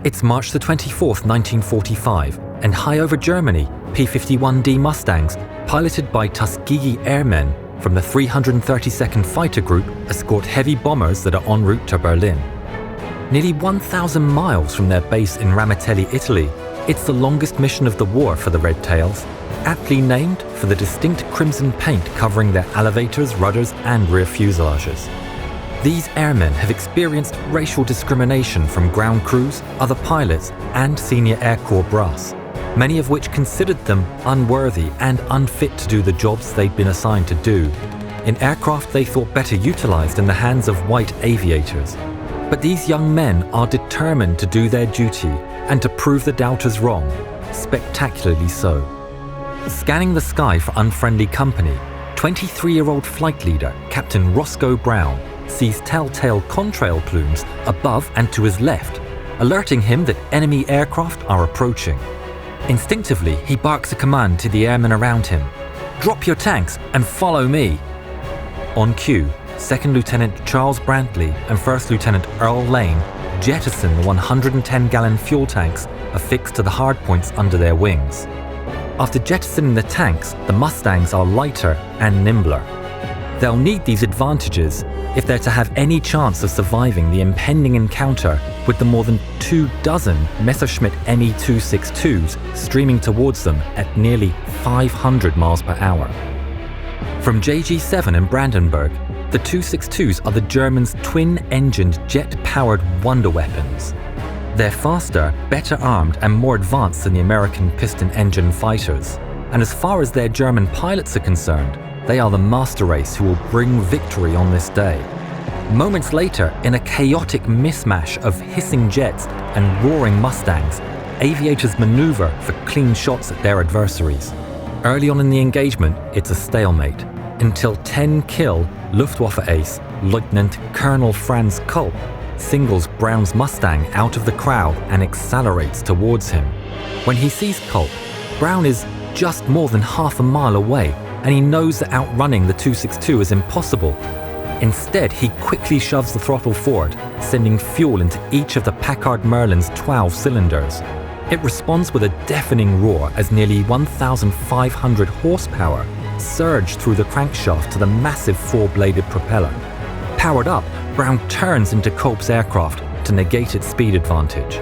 It's March the 24th, 1945, and high over Germany, P-51D Mustangs, piloted by Tuskegee Airmen from the 332nd Fighter Group, escort heavy bombers that are en route to Berlin. Nearly 1,000 miles from their base in Ramitelli, Italy, it's the longest mission of the war for the Red Tails, aptly named for the distinct crimson paint covering their elevators, rudders, and rear fuselages. These airmen have experienced racial discrimination from ground crews, other pilots, and senior Air Corps brass, many of which considered them unworthy and unfit to do the jobs they'd been assigned to do, in aircraft they thought better utilized in the hands of white aviators. But these young men are determined to do their duty and to prove the doubters wrong, spectacularly so. Scanning the sky for unfriendly company, 23-year-old flight leader Captain Roscoe Brown sees telltale contrail plumes above and to his left, alerting him that enemy aircraft are approaching. Instinctively, he barks a command to the airmen around him: "Drop your tanks and follow me." On cue, 2nd Lieutenant Charles Brantley and 1st Lieutenant Earl Lane jettison the 110-gallon fuel tanks affixed to the hardpoints under their wings. After jettisoning the tanks, the Mustangs are lighter and nimbler. They'll need these advantages if they're to have any chance of surviving the impending encounter with the more than 24 Messerschmitt Me-262s streaming towards them at nearly 500 miles per hour. From JG7 in Brandenburg, the 262s are the Germans' twin-engined, jet-powered wonder weapons. They're faster, better armed, and more advanced than the American piston-engine fighters. And as far as their German pilots are concerned, they are the master race who will bring victory on this day. Moments later, in a chaotic mismatch of hissing jets and roaring Mustangs, aviators maneuver for clean shots at their adversaries. Early on in the engagement, it's a stalemate, until 10-kill Luftwaffe ace Lieutenant Colonel Franz Kulp singles Brown's Mustang out of the crowd and accelerates towards him. When he sees Kulp, Brown is just more than half a mile away, and he knows that outrunning the 262 is impossible. Instead, he quickly shoves the throttle forward, sending fuel into each of the Packard Merlin's 12 cylinders. It responds with a deafening roar as nearly 1,500 horsepower surge through the crankshaft to the massive four-bladed propeller. Powered up, Brown turns into Kulp's aircraft to negate its speed advantage.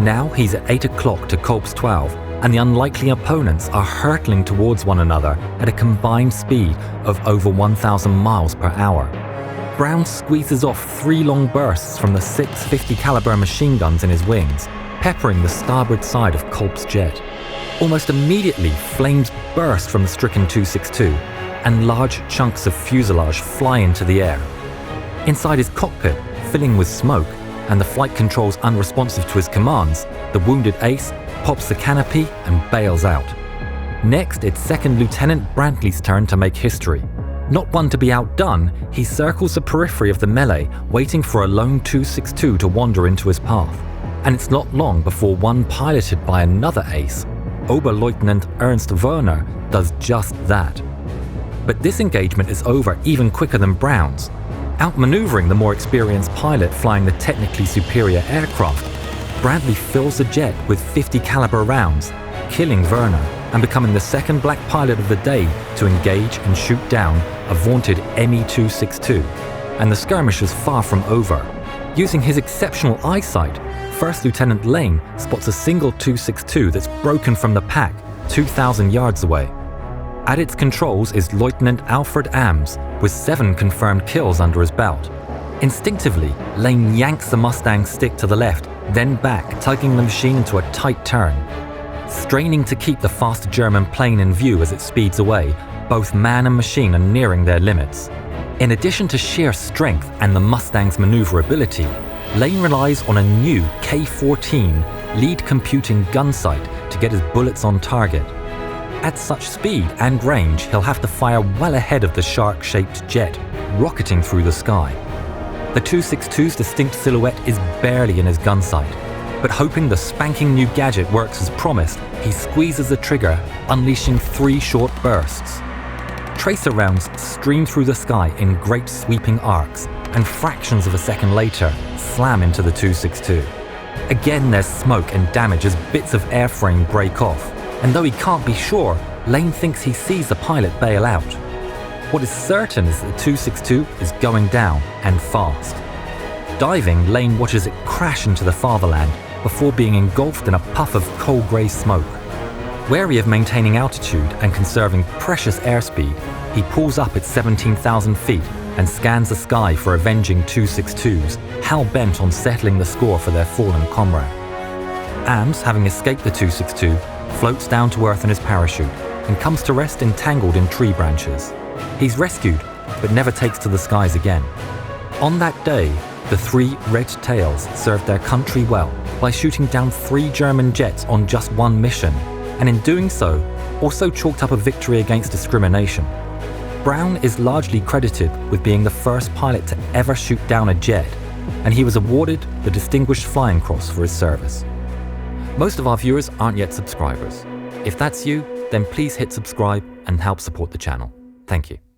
Now he's at 8 o'clock to Kulp's 12, and the unlikely opponents are hurtling towards one another at a combined speed of over 1,000 miles per hour. Brown squeezes off 3 long bursts from the 6 50 caliber machine guns in his wings, peppering the starboard side of Kulp's jet. Almost immediately, flames burst from the stricken 262, and large chunks of fuselage fly into the air. Inside his cockpit, filling with smoke, and the flight controls unresponsive to his commands, the wounded ace pops the canopy and bails out. Next, it's 2nd Lieutenant Brantley's turn to make history. Not one to be outdone, he circles the periphery of the melee, waiting for a lone 262 to wander into his path. And it's not long before one piloted by another ace, Oberleutnant Ernst Werner, does just that. But this engagement is over even quicker than Brown's. Outmaneuvering the more experienced pilot flying the technically superior aircraft, Brantley fills the jet with 50 caliber rounds, killing Werner and becoming the second black pilot of the day to engage and shoot down a vaunted Me-262. And the skirmish is far from over. Using his exceptional eyesight, 1st Lieutenant Lane spots a single 262 that's broken from the pack 2,000 yards away. At its controls is Lieutenant Alfred Ames, with 7 confirmed kills under his belt. Instinctively, Lane yanks the Mustang's stick to the left, then back, tugging the machine into a tight turn. Straining to keep the fast German plane in view as it speeds away, both man and machine are nearing their limits. In addition to sheer strength and the Mustang's maneuverability, Lane relies on a new K-14 lead computing gun sight to get his bullets on target. At such speed and range, he'll have to fire well ahead of the shark-shaped jet, rocketing through the sky. The 262's distinct silhouette is barely in his gun sight, but hoping the spanking new gadget works as promised, he squeezes the trigger, unleashing 3 short bursts. Tracer rounds stream through the sky in great sweeping arcs, and fractions of a second later, slam into the 262. Again there's smoke and damage as bits of airframe break off, and though he can't be sure, Lane thinks he sees the pilot bail out. What is certain is that the 262 is going down, and fast. Diving, Lane watches it crash into the fatherland before being engulfed in a puff of coal grey smoke. Wary of maintaining altitude and conserving precious airspeed, he pulls up at 17,000 feet and scans the sky for avenging 262s, hell-bent on settling the score for their fallen comrade. And, having escaped the 262, floats down to earth in his parachute and comes to rest entangled in tree branches. He's rescued, but never takes to the skies again. On that day, the three Red Tails served their country well by shooting down 3 German jets on just one mission, and in doing so, also chalked up a victory against discrimination. Brown is largely credited with being the first pilot to ever shoot down a jet, and he was awarded the Distinguished Flying Cross for his service. Most of our viewers aren't yet subscribers. If that's you, then please hit subscribe and help support the channel. Thank you.